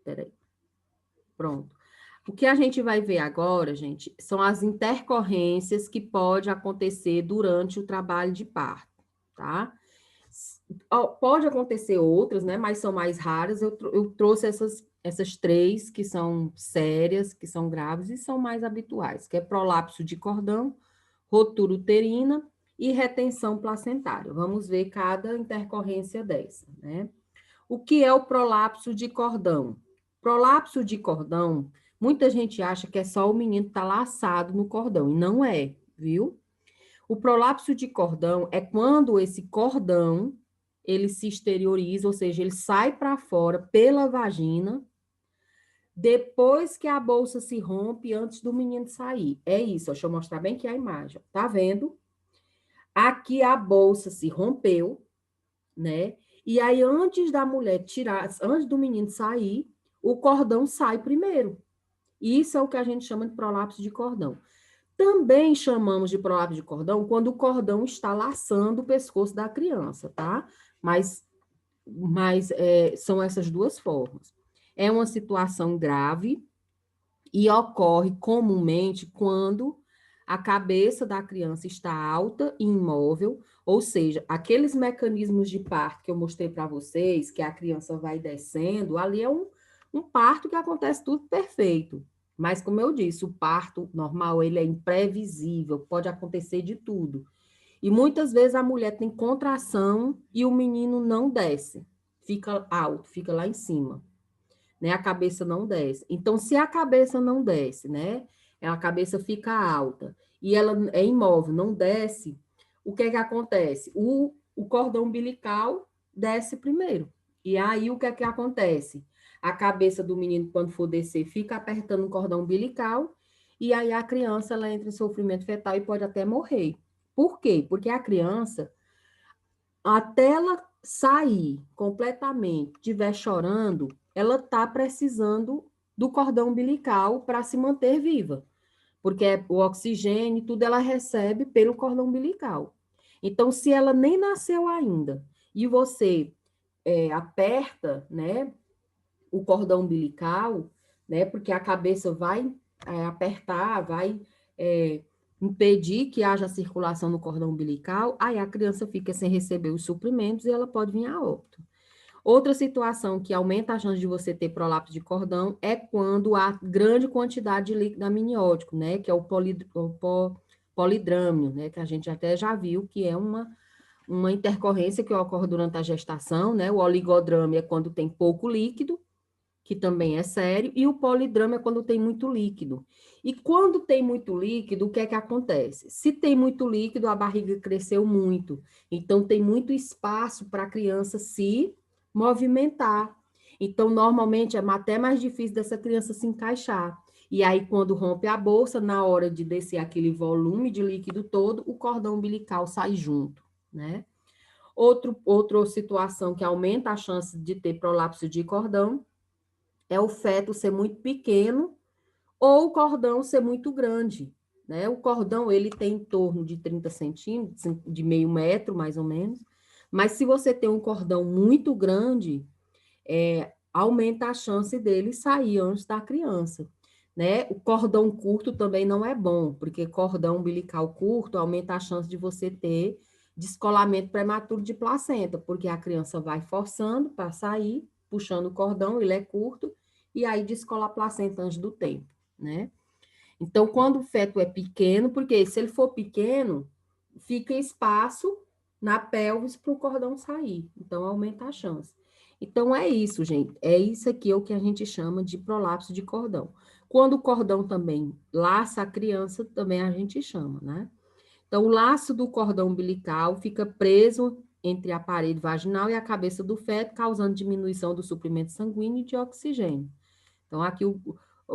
Peraí. Pronto. O que a gente vai ver agora, gente, são as intercorrências que pode acontecer durante o trabalho de parto, tá? Pode acontecer outras, né? Mas são mais raras. Eu trouxe essas três que são sérias, que são graves e são mais habituais, que é prolapso de cordão, rotura uterina e retenção placentária. Vamos ver cada intercorrência dessa, né? O que é o prolapso de cordão? Prolapso de cordão, muita gente acha que é só o menino estar laçado no cordão, e não é, viu? O prolapso de cordão é quando esse cordão ele se exterioriza, ou seja, ele sai para fora pela vagina, depois que a bolsa se rompe, antes do menino sair. É isso, deixa eu mostrar bem aqui a imagem. Tá vendo? Aqui a bolsa se rompeu, né? E aí, antes da mulher tirar, antes do menino sair, o cordão sai primeiro. Isso é o que a gente chama de prolapso de cordão. Também chamamos de prolapso de cordão quando o cordão está laçando o pescoço da criança, tá? Mas são essas duas formas. É uma situação grave e ocorre comumente quando a cabeça da criança está alta e imóvel, ou seja, aqueles mecanismos de parto que eu mostrei para vocês, que a criança vai descendo, ali é um parto que acontece tudo perfeito. Mas, como eu disse, o parto normal, ele é imprevisível, pode acontecer de tudo. E muitas vezes a mulher tem contração e o menino não desce, fica alto, fica lá em cima, né? A cabeça não desce. Então, se a cabeça não desce, né? A cabeça fica alta e ela é imóvel, não desce, o que é que acontece? O cordão umbilical desce primeiro. E aí, o que é que acontece? A cabeça do menino, quando for descer, fica apertando o cordão umbilical e aí a criança ela entra em sofrimento fetal e pode até morrer. Por quê? Porque a criança, até ela sair completamente, estiver chorando, ela está precisando do cordão umbilical para se manter viva, porque o oxigênio, tudo ela recebe pelo cordão umbilical. Então, se ela nem nasceu ainda e você aperta, né, o cordão umbilical, né, porque a cabeça vai apertar, vai impedir que haja circulação no cordão umbilical, aí a criança fica sem receber os suprimentos e ela pode vir a óbito. Outra situação que aumenta a chance de você ter prolapso de cordão é quando há grande quantidade de líquido amniótico, né, que é o polidrâmio, né, que a gente até já viu que é uma intercorrência que ocorre durante a gestação, né, o oligodrame é quando tem pouco líquido, que também é sério, e o polidrama é quando tem muito líquido. E quando tem muito líquido, o que é que acontece? Se tem muito líquido, a barriga cresceu muito, então tem muito espaço para a criança se movimentar. Então, normalmente, é até mais difícil dessa criança se encaixar. E aí, quando rompe a bolsa, na hora de descer aquele volume de líquido todo, o cordão umbilical sai junto, né? Outra situação que aumenta a chance de ter prolapso de cordão é o feto ser muito pequeno ou o cordão ser muito grande, né? O cordão, ele tem em torno de 30 centímetros, de meio metro, mais ou menos, mas se você tem um cordão muito grande, aumenta a chance dele sair antes da criança, né? O cordão curto também não é bom, porque cordão umbilical curto aumenta a chance de você ter descolamento prematuro de placenta, porque a criança vai forçando para sair, puxando o cordão, ele é curto, e aí descola a placenta antes do tempo, né? Então, quando o feto é pequeno, porque se ele for pequeno, fica espaço na pelvis para o cordão sair, então aumenta a chance. Então, é isso, gente. É isso aqui é o que a gente chama de prolapso de cordão. Quando o cordão também laça a criança, também a gente chama, né? Então, o laço do cordão umbilical fica preso entre a parede vaginal e a cabeça do feto, causando diminuição do suprimento sanguíneo e de oxigênio. Então, aqui o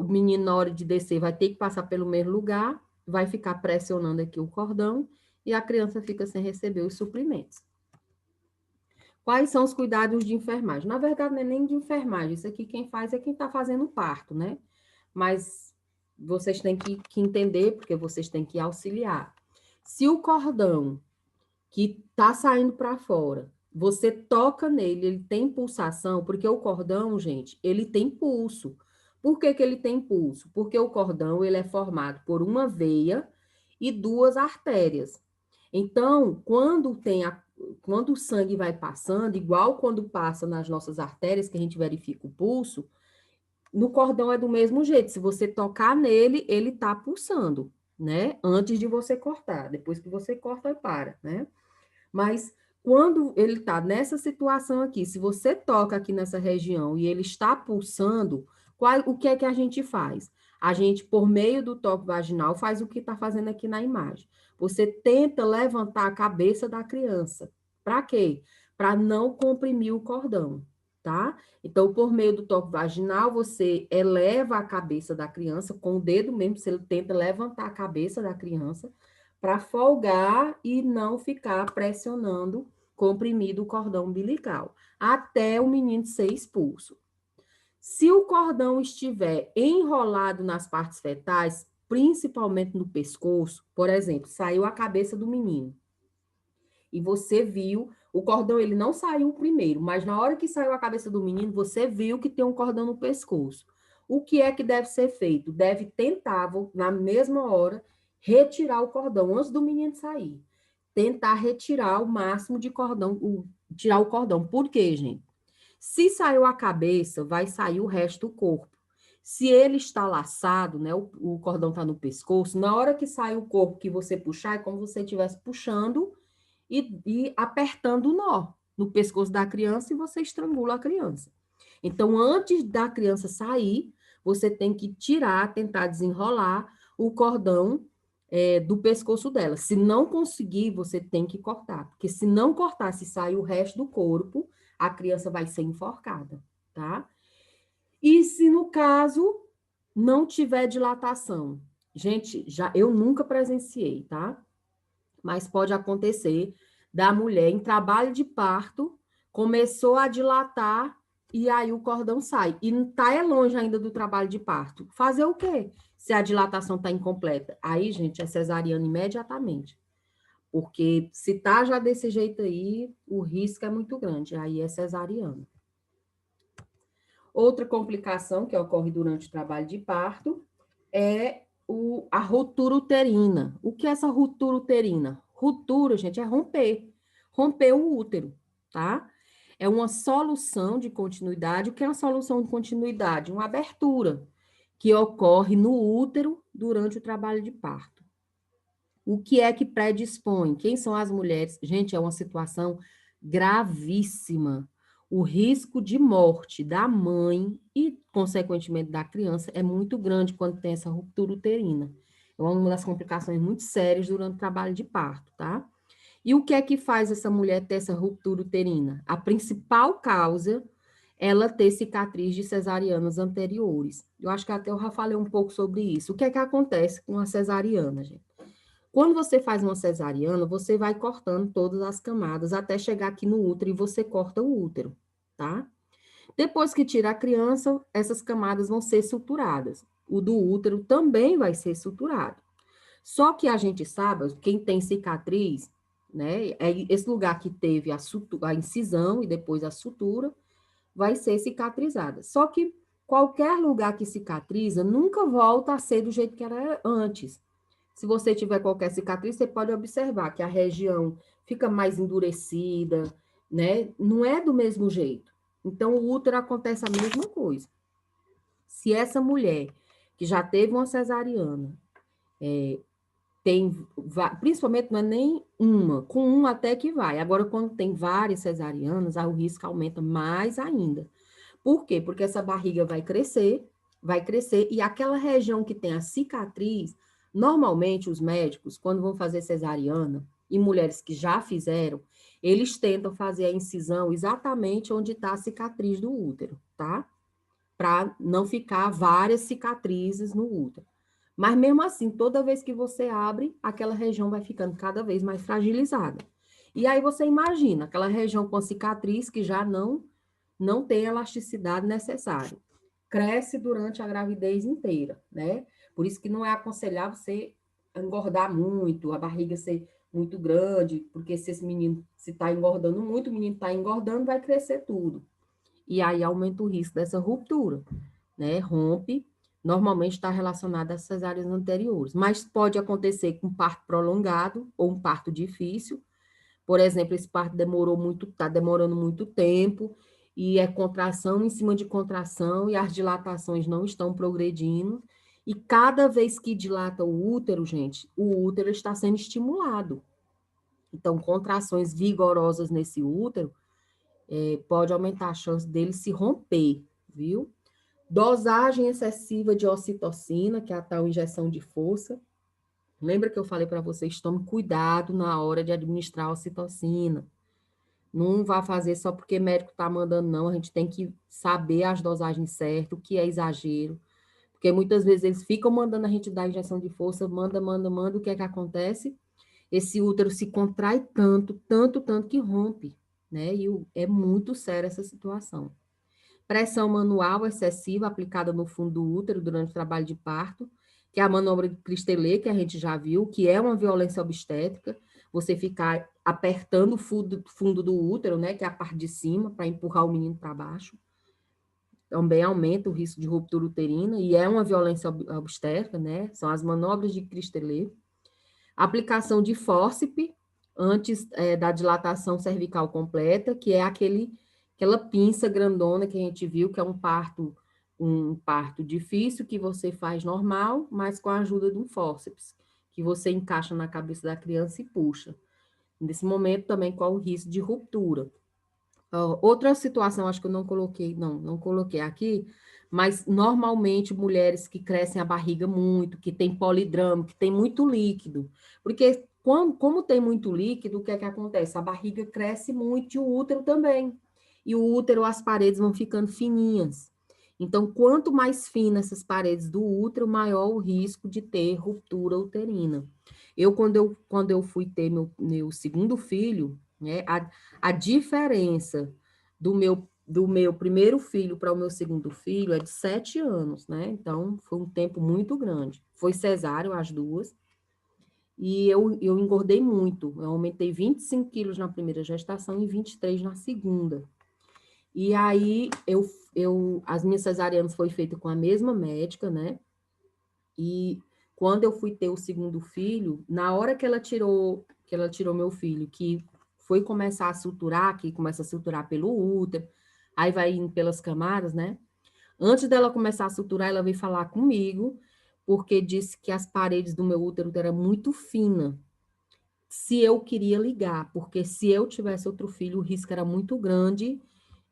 menino, na hora de descer, vai ter que passar pelo mesmo lugar, vai ficar pressionando aqui o cordão e a criança fica sem receber os suprimentos. Quais são os cuidados de enfermagem? Na verdade, não é nem de enfermagem, isso aqui quem faz é quem está fazendo o parto, né? Mas vocês têm que entender, porque vocês têm que auxiliar. Se o cordão que está saindo para fora você toca nele, ele tem pulsação, porque o cordão, gente, ele tem pulso. Por que que ele tem pulso? Porque o cordão, ele é formado por uma veia e duas artérias. Então, quando o sangue vai passando, igual quando passa nas nossas artérias, que a gente verifica o pulso, no cordão é do mesmo jeito. Se você tocar nele, ele está pulsando, né? Antes de você cortar. Depois que você corta, para, né? Mas quando ele está nessa situação aqui, se você toca aqui nessa região e ele está pulsando, o que é que a gente faz? A gente, por meio do toque vaginal, faz o que está fazendo aqui na imagem. Você tenta levantar a cabeça da criança. Para quê? Para não comprimir o cordão, tá? Então, por meio do toque vaginal, você eleva a cabeça da criança, com o dedo mesmo, você tenta levantar a cabeça da criança, para folgar e não ficar pressionando comprimido o cordão umbilical, até o menino ser expulso. Se o cordão estiver enrolado nas partes fetais, principalmente no pescoço, por exemplo, saiu a cabeça do menino, e você viu, o cordão ele não saiu primeiro, mas na hora que saiu a cabeça do menino, você viu que tem um cordão no pescoço. O que é que deve ser feito? Deve tentar, na mesma hora, retirar o cordão antes do menino sair. Tentar retirar o máximo de cordão, tirar o cordão. Por quê, gente? Se saiu a cabeça, vai sair o resto do corpo. Se ele está laçado, né, o cordão está no pescoço, na hora que sai o corpo que você puxar, é como se você estivesse puxando e apertando o nó no pescoço da criança e você estrangula a criança. Então, antes da criança sair, você tem que tirar, tentar desenrolar o cordão do pescoço dela. Se não conseguir, você tem que cortar, porque se não cortar, se sair o resto do corpo, a criança vai ser enforcada, tá? E se no caso não tiver dilatação, gente, já eu nunca presenciei, tá? Mas pode acontecer da mulher em trabalho de parto, começou a dilatar e aí o cordão sai. E está longe ainda do trabalho de parto. Fazer o quê? Se a dilatação está incompleta. Aí, gente, é cesariana imediatamente. Porque se tá já desse jeito aí, o risco é muito grande. Aí é cesariana. Outra complicação que ocorre durante o trabalho de parto é a ruptura uterina. O que é essa ruptura uterina? Ruptura, gente, é romper o útero, tá? É uma solução de continuidade. O que é uma solução de continuidade? Uma abertura que ocorre no útero durante o trabalho de parto. O que é que predispõe? Quem são as mulheres? Gente, é uma situação gravíssima. O risco de morte da mãe e, consequentemente, da criança é muito grande quando tem essa ruptura uterina. É uma das complicações muito sérias durante o trabalho de parto, tá? E o que é que faz essa mulher ter essa ruptura uterina? A principal causa é ela ter cicatriz de cesarianas anteriores. Eu acho que até eu já falei um pouco sobre isso. O que é que acontece com a cesariana, gente? Quando você faz uma cesariana, você vai cortando todas as camadas até chegar aqui no útero e você corta o útero, tá? Depois que tira a criança, essas camadas vão ser suturadas. O do útero também vai ser suturado. Só que a gente sabe, quem tem cicatriz, né? Esse lugar que teve a incisão e depois a sutura, vai ser cicatrizada. Só que qualquer lugar que cicatriza nunca volta a ser do jeito que era antes. Se você tiver qualquer cicatriz, você pode observar que a região fica mais endurecida, né? Não é do mesmo jeito. Então, o útero acontece a mesma coisa. Se essa mulher que já teve uma cesariana, principalmente não é nem uma, com uma até que vai. Agora, quando tem várias cesarianas, aí o risco aumenta mais ainda. Por quê? Porque essa barriga vai crescer, e aquela região que tem a cicatriz, normalmente os médicos, quando vão fazer cesariana, e mulheres que já fizeram, eles tentam fazer a incisão exatamente onde está a cicatriz do útero, tá? Para não ficar várias cicatrizes no útero. Mas mesmo assim, toda vez que você abre, aquela região vai ficando cada vez mais fragilizada. E aí você imagina, aquela região com cicatriz que já não tem a elasticidade necessária. Cresce durante a gravidez inteira, né? Por isso que não é aconselhável você engordar muito, a barriga ser muito grande, porque se esse menino, se está engordando muito, o menino está engordando, vai crescer tudo. E aí aumenta o risco dessa ruptura, né? Rompe, normalmente está relacionado às cesáreas anteriores, mas pode acontecer com parto prolongado ou um parto difícil. Por exemplo, esse parto está demorando muito tempo, e é contração em cima de contração, e as dilatações não estão progredindo. E cada vez que dilata o útero, gente, o útero está sendo estimulado. Então, contrações vigorosas nesse útero pode aumentar a chance dele se romper, viu? Dosagem excessiva de ocitocina, que é a tal injeção de força. Lembra que eu falei para vocês, tome cuidado na hora de administrar a ocitocina. Não vá fazer só porque médico está mandando, não. A gente tem que saber as dosagens certas, o que é exagero. Porque muitas vezes eles ficam mandando a gente dar injeção de força, manda, manda, manda. O que é que acontece? Esse útero se contrai tanto, tanto, tanto que rompe, né? E é muito séria essa situação. Pressão manual excessiva aplicada no fundo do útero durante o trabalho de parto, que é a manobra de Christelet, que a gente já viu, que é uma violência obstétrica, você ficar apertando o fundo do útero, né, que é a parte de cima, para empurrar o menino para baixo. Também aumenta o risco de ruptura uterina, e é uma violência obstétrica, né, são as manobras de Christelet. Aplicação de fórceps antes da dilatação cervical completa, que é aquela pinça grandona que a gente viu, que é um parto difícil, que você faz normal, mas com a ajuda de um fórceps, que você encaixa na cabeça da criança e puxa. Nesse momento também qual o risco de ruptura. Outra situação, acho que eu não coloquei aqui, mas normalmente mulheres que crescem a barriga muito, que tem polidrama, que tem muito líquido, porque como tem muito líquido, o que é que acontece? A barriga cresce muito e o útero também. E o útero, as paredes vão ficando fininhas. Então, quanto mais finas essas paredes do útero, maior o risco de ter ruptura uterina. Quando eu fui ter meu segundo filho, né, a diferença do meu primeiro filho para o meu segundo filho é de 7 anos, né? Então, foi um tempo muito grande. Foi cesáreo as duas. E eu engordei muito. Eu aumentei 25 quilos na primeira gestação e 23 na segunda. E aí, as minhas cesarianas foi feita com a mesma médica, né? E quando eu fui ter o segundo filho, na hora que ela tirou meu filho, que foi começar a suturar, que começa a suturar pelo útero, aí vai indo pelas camadas, né? Antes dela começar a suturar, ela veio falar comigo, porque disse que as paredes do meu útero eram muito finas. Se eu queria ligar, porque se eu tivesse outro filho, o risco era muito grande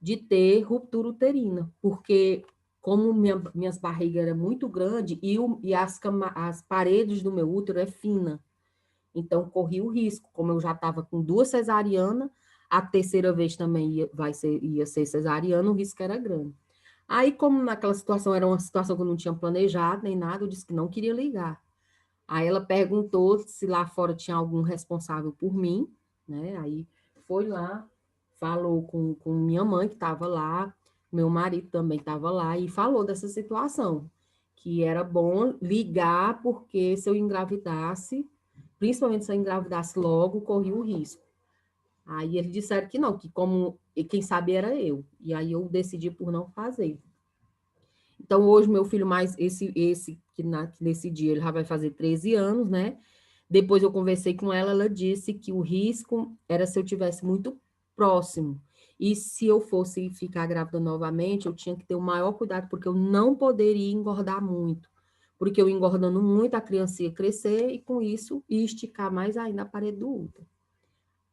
de ter ruptura uterina, porque como minhas barrigas eram muito grandes e as paredes do meu útero é fina, então corri o risco, como eu já estava com 2 cesarianas, a terceira vez também ia ser cesariana, o risco era grande. Aí, como naquela situação era uma situação que eu não tinha planejado nem nada, eu disse que não queria ligar. Aí ela perguntou se lá fora tinha algum responsável por mim, né? Aí foi lá, falou com minha mãe que estava lá, meu marido também estava lá, e falou dessa situação, que era bom ligar, porque se eu engravidasse, principalmente se eu engravidasse logo, corria o risco. Aí eles disseram que não, que quem sabia era eu. E aí eu decidi por não fazer. Então, hoje, meu filho mais, que nesse dia, ele já vai fazer 13 anos, né? Depois eu conversei com ela, ela disse que o risco era se eu tivesse muito próximo. E se eu fosse ficar grávida novamente, eu tinha que ter o maior cuidado, porque eu não poderia engordar muito. Porque eu engordando muito, a criança ia crescer e com isso ia esticar mais ainda a parede do útero.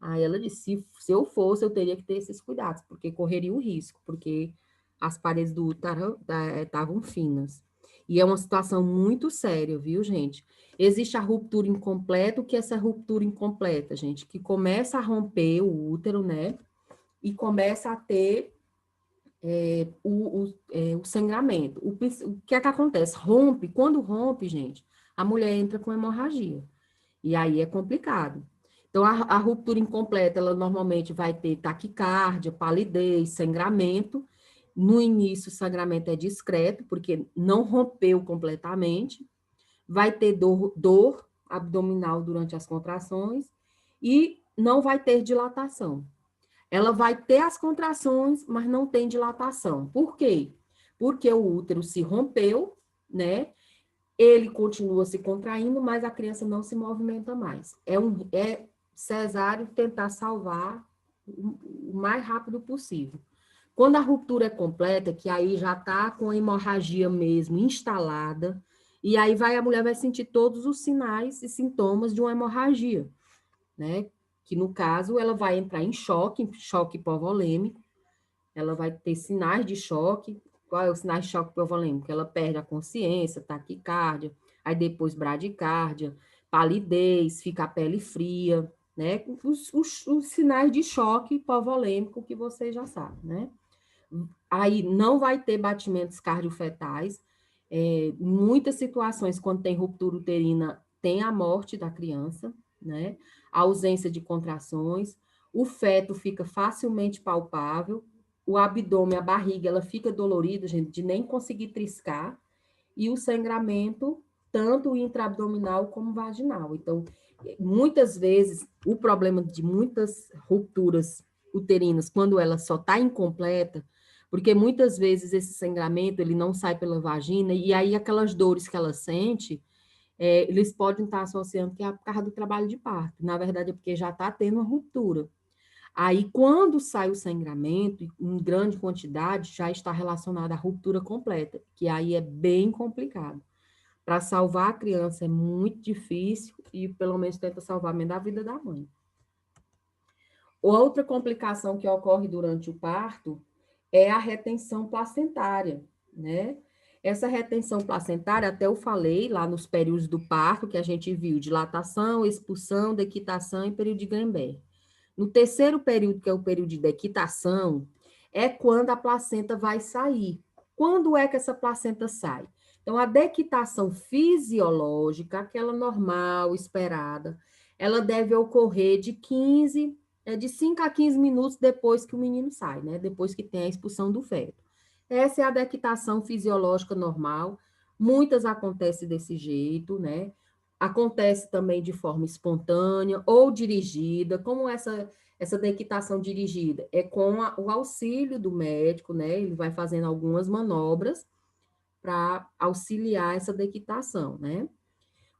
Aí ela disse, se eu fosse, eu teria que ter esses cuidados, porque correria o risco, porque as paredes do útero estavam finas. E é uma situação muito séria, viu, gente? Existe a ruptura incompleta, o que é essa ruptura incompleta, gente? Que começa a romper o útero, né? E começa a ter o sangramento. O que é que acontece? Rompe, quando rompe, gente, a mulher entra com hemorragia. E aí é complicado. Então, a ruptura incompleta, ela normalmente vai ter taquicardia, palidez, sangramento. No início, o sangramento é discreto, porque não rompeu completamente. Vai ter dor abdominal durante as contrações e não vai ter dilatação. Ela vai ter as contrações, mas não tem dilatação. Por quê? Porque o útero se rompeu, né? Ele continua se contraindo, mas a criança não se movimenta mais. É cesáreo tentar salvar o mais rápido possível. Quando a ruptura é completa, que aí já está com a hemorragia mesmo instalada, e aí a mulher vai sentir todos os sinais e sintomas de uma hemorragia, né? Que no caso ela vai entrar em choque hipovolêmico, ela vai ter sinais de choque. Qual é o sinal de choque hipovolêmico? Ela perde a consciência, taquicardia, aí depois bradicardia, palidez, fica a pele fria, né? Os sinais de choque hipovolêmico que você já sabe, né? Aí não vai ter batimentos cardiofetais. Muitas situações, quando tem ruptura uterina, tem a morte da criança, né? A ausência de contrações, o feto fica facilmente palpável, o abdômen, a barriga, ela fica dolorida, gente, de nem conseguir triscar, e o sangramento, tanto intraabdominal como vaginal. Então, muitas vezes, o problema de muitas rupturas uterinas, quando ela só está incompleta, porque muitas vezes esse sangramento, ele não sai pela vagina, e aí aquelas dores que ela sente, eles podem estar associando que é por causa do trabalho de parto. Na verdade, é porque já está tendo uma ruptura. Aí, quando sai o sangramento, em grande quantidade, já está relacionado à ruptura completa, que aí é bem complicado. Para salvar a criança é muito difícil e pelo menos tenta salvar mesmo a vida da mãe. Outra complicação que ocorre durante o parto é a retenção placentária, né? Essa retenção placentária, até eu falei lá nos períodos do parto, que a gente viu dilatação, expulsão, dequitação e período de Greenberg. No terceiro período, que é o período de dequitação, é quando a placenta vai sair. Quando é que essa placenta sai? Então, a dequitação fisiológica, aquela normal, esperada, ela deve ocorrer de 5 a 15 minutos depois que o menino sai, né? Depois que tem a expulsão do feto. Essa é a dequitação fisiológica normal. Muitas acontecem desse jeito, né? Acontece também de forma espontânea ou dirigida, como essa dequitação dirigida é com o auxílio do médico, né? Ele vai fazendo algumas manobras para auxiliar essa dequitação, né?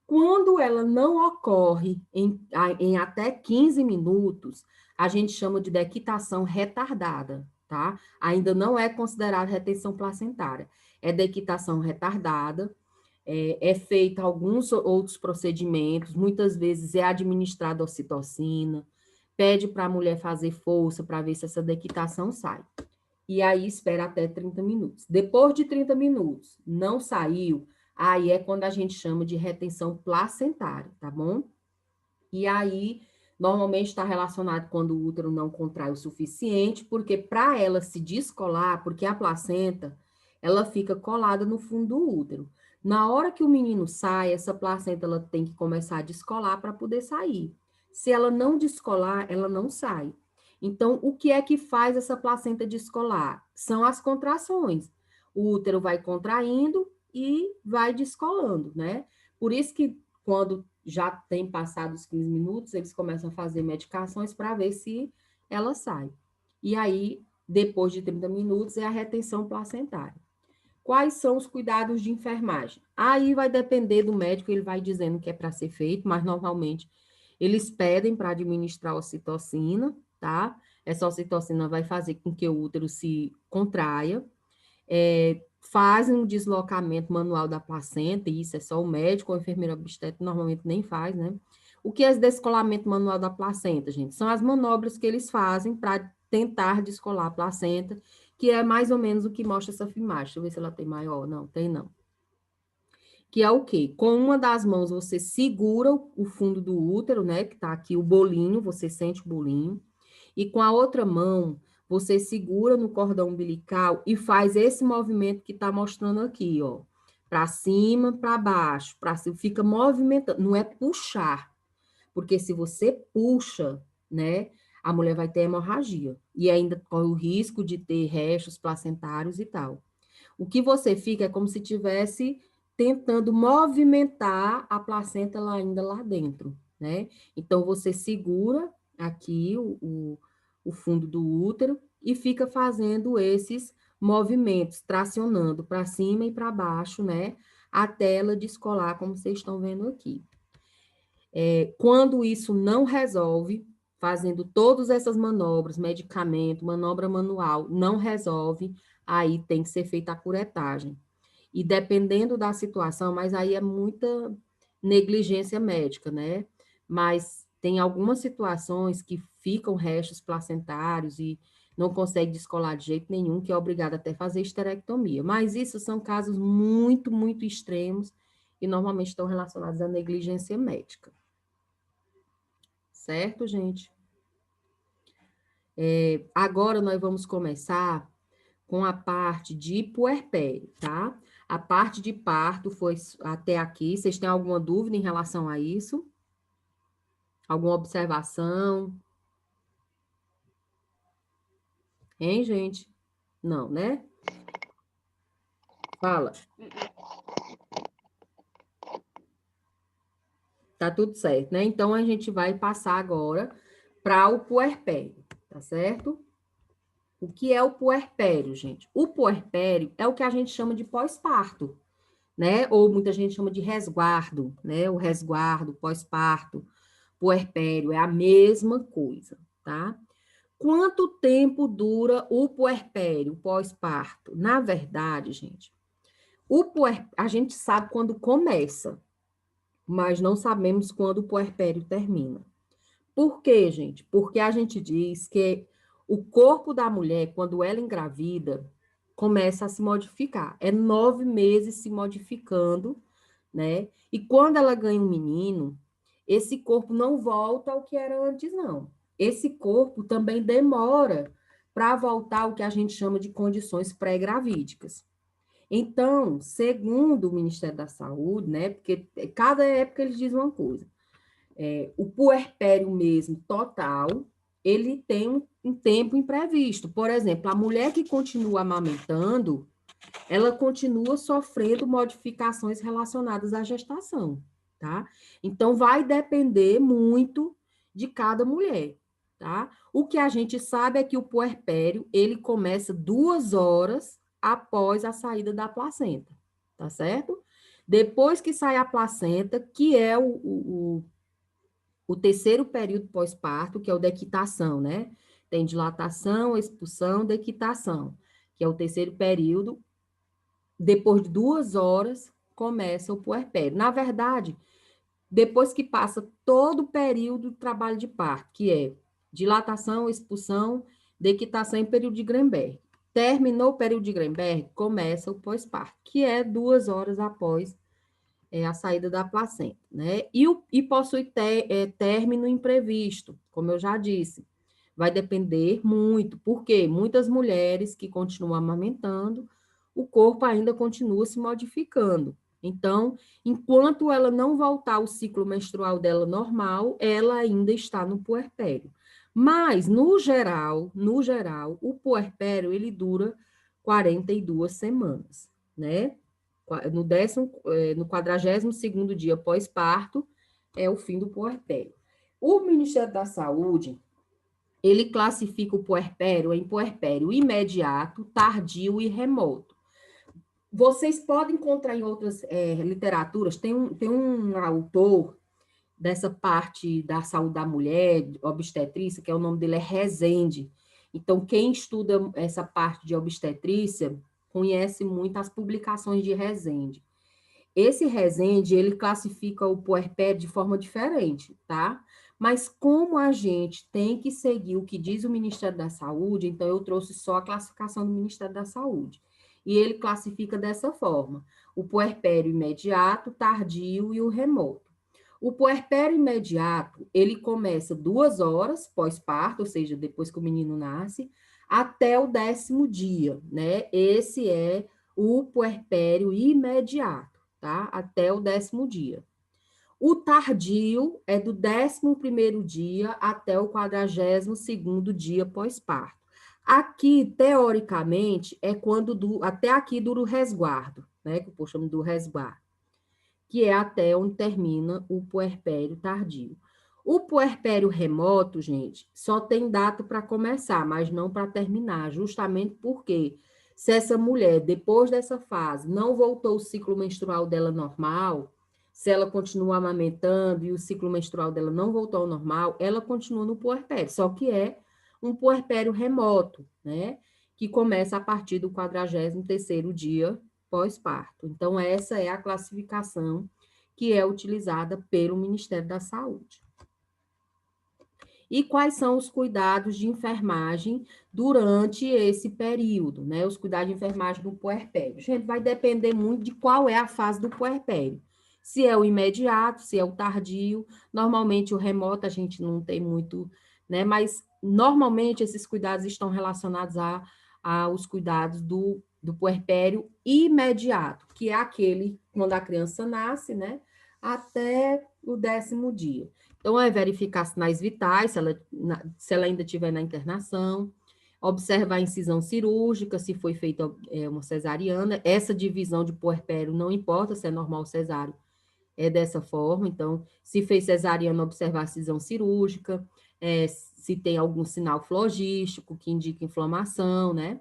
Quando ela não ocorre em até 15 minutos, a gente chama de dequitação retardada, tá? Ainda não é considerada retenção placentária. É dequitação retardada, é feita alguns outros procedimentos, muitas vezes é administrada ocitocina, pede para a mulher fazer força para ver se essa dequitação sai. E aí espera até 30 minutos. Depois de 30 minutos, não saiu, aí é quando a gente chama de retenção placentária, tá bom? E aí, normalmente está relacionado quando o útero não contrai o suficiente, porque para ela se descolar, porque a placenta, ela fica colada no fundo do útero. Na hora que o menino sai, essa placenta ela tem que começar a descolar para poder sair. Se ela não descolar, ela não sai. Então, o que é que faz essa placenta descolar? São as contrações. O útero vai contraindo e vai descolando, né? Por isso que quando já tem passado os 15 minutos, eles começam a fazer medicações para ver se ela sai. E aí, depois de 30 minutos, é a retenção placentária. Quais são os cuidados de enfermagem? Aí vai depender do médico, ele vai dizendo que é para ser feito, mas normalmente eles pedem para administrar ocitocina, tá? Essa ocitocina vai fazer com que o útero se contraia, fazem um deslocamento manual da placenta, e isso é só o médico ou a enfermeira obstétrica normalmente nem faz, né? O que é esse descolamento manual da placenta, gente? São as manobras que eles fazem para tentar descolar a placenta, que é mais ou menos o que mostra essa filmagem. Deixa eu ver se ela tem maior. Não, tem não. Que é o quê? Com uma das mãos você segura o fundo do útero, né? Que tá aqui o bolinho, você sente o bolinho. E com a outra mão, você segura no cordão umbilical e faz esse movimento que está mostrando aqui, ó. Para cima, para baixo, para cima, fica movimentando. Não é puxar, porque se você puxa, né, a mulher vai ter hemorragia e ainda corre o risco de ter restos placentários e tal. O que você fica é como se tivesse tentando movimentar a placenta lá ainda lá dentro, né? Então, você segura aqui o fundo do útero e fica fazendo esses movimentos, tracionando para cima e para baixo, né? Até ela descolar, como vocês estão vendo aqui. Quando isso não resolve, fazendo todas essas manobras, medicamento, manobra manual, não resolve, aí tem que ser feita a curetagem. E dependendo da situação, mas aí é muita negligência médica, né? Mas tem algumas situações que ficam restos placentários e não consegue descolar de jeito nenhum, que é obrigado até a fazer esterectomia. Mas isso são casos muito, muito extremos e normalmente estão relacionados à negligência médica. Certo, gente? Agora nós vamos começar com a parte de puerpério, tá? A parte de parto foi até aqui. Vocês têm alguma dúvida em relação a isso? Alguma observação? Hein, gente? Não, né? Fala. Tá tudo certo, né? Então, a gente vai passar agora para o puerpério, tá certo? O que é o puerpério, gente? O puerpério é o que a gente chama de pós-parto, né? Ou muita gente chama de resguardo, né? O resguardo, pós-parto, puerpério, é a mesma coisa, tá? Quanto tempo dura o puerpério, o pós-parto? Na verdade, gente, a gente sabe quando começa, mas não sabemos quando o puerpério termina. Por quê, gente? Porque a gente diz que o corpo da mulher, quando ela engravida, começa a se modificar. É 9 meses se modificando, né? E quando ela ganha um menino, esse corpo não volta ao que era antes, não. Esse corpo também demora para voltar ao que a gente chama de condições pré-gravídicas. Então, segundo o Ministério da Saúde, né? Porque cada época eles dizem uma coisa. O puerpério mesmo, total, ele tem um tempo imprevisto. Por exemplo, a mulher que continua amamentando, ela continua sofrendo modificações relacionadas à gestação, tá? Então, vai depender muito de cada mulher, tá? O que a gente sabe é que o puerpério, ele começa 2 horas após a saída da placenta, tá certo? Depois que sai a placenta, que é o terceiro período pós-parto, que é o da equitação, né? Tem dilatação, expulsão, dequitação, que é o terceiro período. Depois de 2 horas, começa o puerpério. Na verdade, depois que passa todo o período de trabalho de parto, que é dilatação, expulsão, dequitação e período de Greenberg. Terminou o período de Greenberg, começa o pós-parto, que é 2 horas após a saída da placenta, né? E possui término imprevisto, como eu já disse. Vai depender muito, porque muitas mulheres que continuam amamentando, o corpo ainda continua se modificando. Então, enquanto ela não voltar ao ciclo menstrual dela normal, ela ainda está no puerpério. Mas, no geral, o puerpério, ele dura 42 semanas, né? No 42º dia pós-parto, é o fim do puerpério. O Ministério da Saúde, ele classifica o puerpério em puerpério imediato, tardio e remoto. Vocês podem encontrar em outras literaturas, tem um autor dessa parte da saúde da mulher, obstetrícia, que o nome dele é Rezende. Então, quem estuda essa parte de obstetrícia conhece muito as publicações de Rezende. Esse Rezende, ele classifica o puerpério de forma diferente, tá? Mas como a gente tem que seguir o que diz o Ministério da Saúde, então eu trouxe só a classificação do Ministério da Saúde. E ele classifica dessa forma: o puerpério imediato, tardio e o remoto. O puerpério imediato, ele começa 2 horas pós-parto, ou seja, depois que o menino nasce, até o 10º dia, né? Esse é o puerpério imediato, tá? Até o 10º dia. O tardio é do 11º dia até o 42º dia pós-parto. Aqui, teoricamente, é quando até aqui dura o resguardo, né? Que eu chamo do resguardo, que é até onde termina o puerpério tardio. O puerpério remoto, gente, só tem data para começar, mas não para terminar, justamente porque se essa mulher, depois dessa fase, não voltou o ciclo menstrual dela normal, se ela continua amamentando e o ciclo menstrual dela não voltou ao normal, ela continua no puerpério, só que é um puerpério remoto, né? Que começa a partir do 43º dia pós-parto. Então, essa é a classificação que é utilizada pelo Ministério da Saúde. E quais são os cuidados de enfermagem durante esse período, né? Os cuidados de enfermagem do puerpério. Gente, vai depender muito de qual é a fase do puerpério. Se é o imediato, se é o tardio. Normalmente, o remoto a gente não tem muito, né? Mas, normalmente, esses cuidados estão relacionados aos cuidados do puerpério imediato, que é aquele quando a criança nasce, né? Até o 10º dia. Então, é verificar sinais vitais, se ela ainda estiver na internação, observar a incisão cirúrgica, se foi feita uma cesariana. Essa divisão de puerpério não importa se é normal ou cesáreo, é dessa forma. Então, se fez cesariana, observar a incisão cirúrgica, se tem algum sinal flogístico que indica inflamação, né?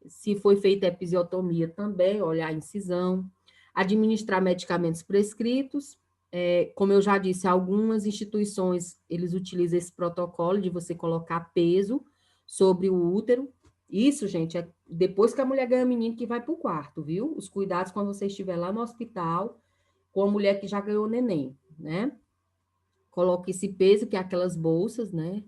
Se foi feita episiotomia também, olhar a incisão. Administrar medicamentos prescritos. Como eu já disse, algumas instituições, eles utilizam esse protocolo de você colocar peso sobre o útero. Isso, gente, é depois que a mulher ganha menino que vai para o quarto, viu? Os cuidados quando você estiver lá no hospital com a mulher que já ganhou neném, né? Coloque esse peso, que é aquelas bolsas, né?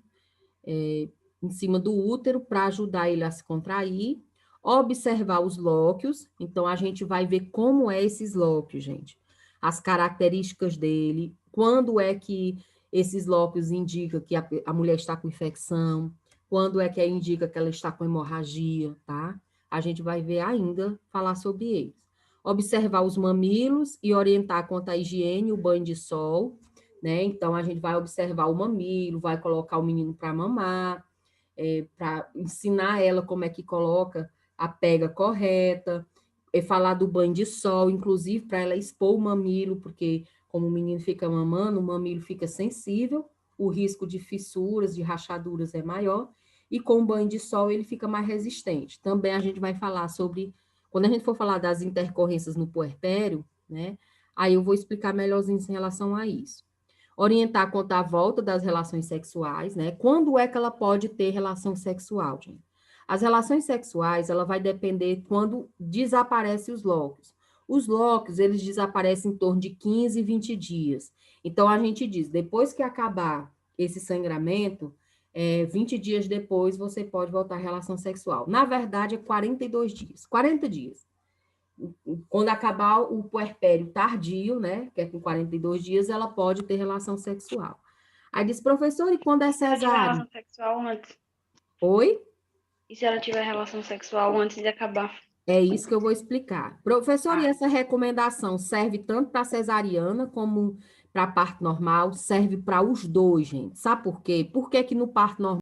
Em cima do útero para ajudar ele a se contrair. Observar os lóquios. Então, a gente vai ver como é esses lóquios, gente. As características dele, quando é que esses lóquios indicam que a mulher está com infecção, quando é que indica que ela está com hemorragia, tá? A gente vai ver ainda, falar sobre eles. Observar os mamilos e orientar quanto à higiene, o banho de sol, né? Então, a gente vai observar o mamilo, vai colocar o menino para mamar, para ensinar ela como é que coloca a pega correta, falar do banho de sol, inclusive para ela expor o mamilo, porque como o menino fica mamando, o mamilo fica sensível, o risco de fissuras, de rachaduras é maior, e com o banho de sol ele fica mais resistente. Também a gente vai falar sobre, quando a gente for falar das intercorrências no puerpério, né, aí eu vou explicar melhorzinho em relação a isso. Orientar quanto à volta das relações sexuais, né? Quando é que ela pode ter relação sexual, gente? As relações sexuais, ela vai depender quando desaparecem os lóquios. Os lóquios, eles desaparecem em torno de 15 e 20 dias. Então, a gente diz, depois que acabar esse sangramento, 20 dias depois, você pode voltar à relação sexual. Na verdade, é 42 dias. 40 dias. Quando acabar o puerpério tardio, né, que é com 42 dias, ela pode ter relação sexual. Aí diz, professor, e quando é Se ela tiver cesárea? relação sexual antes. Oi? E se ela tiver relação sexual antes de acabar? É isso que eu vou explicar. Professor, e Ah, essa recomendação serve tanto para cesariana como para parto normal? Serve para os dois, gente. Sabe por quê? Por que que no parto normal